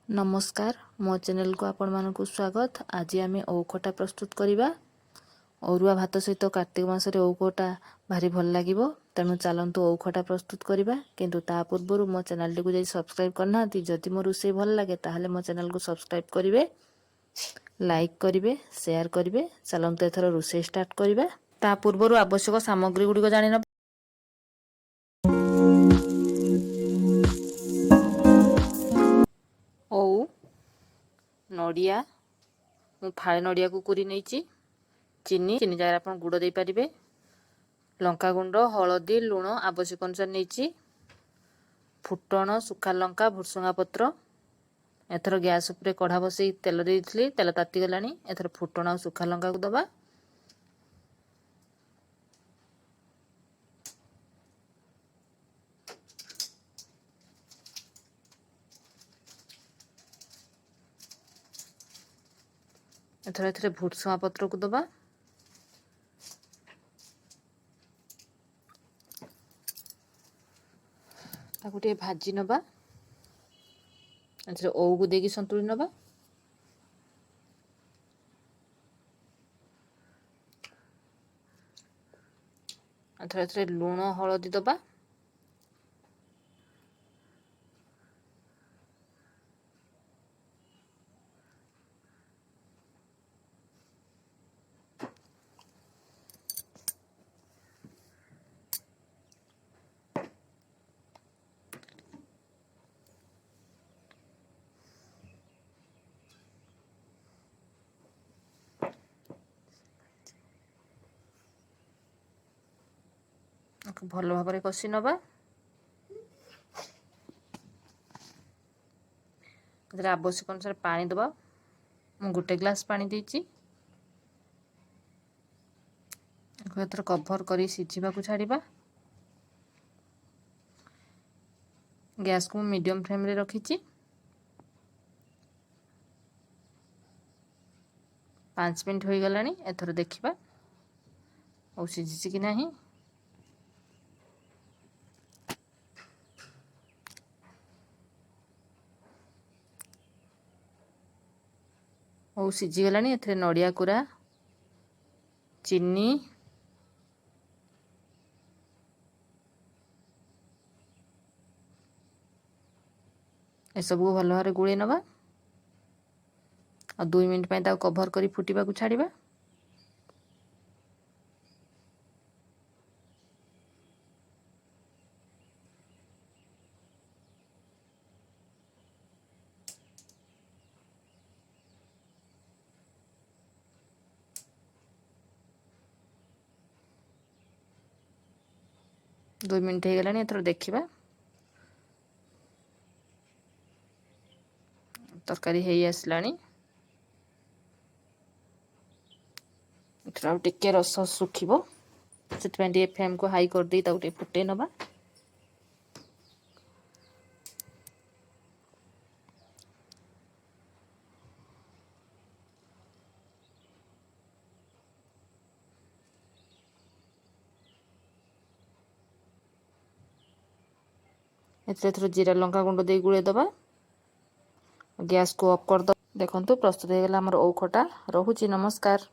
नमस्कार मो चैनल को आपण मानकु स्वागत। आज आम औखटा प्रस्तुत करवा। अरुआ भात सहित कार्तिक मासरे औखटा भारी भल लगे, तेणु चलतु औखटा प्रस्तुत करवा। किंतु ता पूर्व मो चैनल टी को सब्सक्राइब करना, जदि मो रोसे भल लगे ताहले मो चैनल को सब्सक्राइब करेंगे, लाइक करेंगे, शेयर करेंगे। चलतु एथर रोसे स्टार्ट करवा। ता पूर्व आवश्यक सामग्री गुड़िक जान। औ नड़िया मु फाड़े नड़िया को कुरी नहीं, चीनी जगह आप गुड़ दे पारे, लंका गुंड, हलदी, लुण आवश्यक अनुसार नहीं, फुटण, सुखा लंका, भुसुंगा पत्र। एथर गैस उपरे कढ़ा बसई तेल देइथिली, तेल ताती गलानी। एथर फुटण और सुखा लंका को दबा। एथर एथरे भुसुंगा पत्र को दबा। ताकू टे भाजी नबा। एथरे ओउ को देकी संतुली नबा। एथरे एथरे लुण हलदी दबा। भल भाव कषि नबा। आवश्यक अनुसार पानी दबा। मु गोटे ग्लास पानी देइछि। कभर कर सिझा छाड़ा। गैस को मीडियम फ्लेम रे रखी। 5 मिनट हो गला। एथर देखा और सिझी कि नहीं। और सिझीगला। एथरे नड़िया कोरा, चीनी, ए सब को भल भाव गोले नवा और 2 मिनट कभर कर फुटा छाड़ा। दो मिनट हो गला। एथर देखा तरकारी है आसला। एथर टिके रस सुखिबो, से फ्लेम को हाई कर दे फुटे नवा। एथर जीरा लंका गुंड दे गुड़े दबा। गैस को ऑफ कर दो। देखंतु प्रस्तुत हो गला हमर औखटा। रहुची नमस्कार।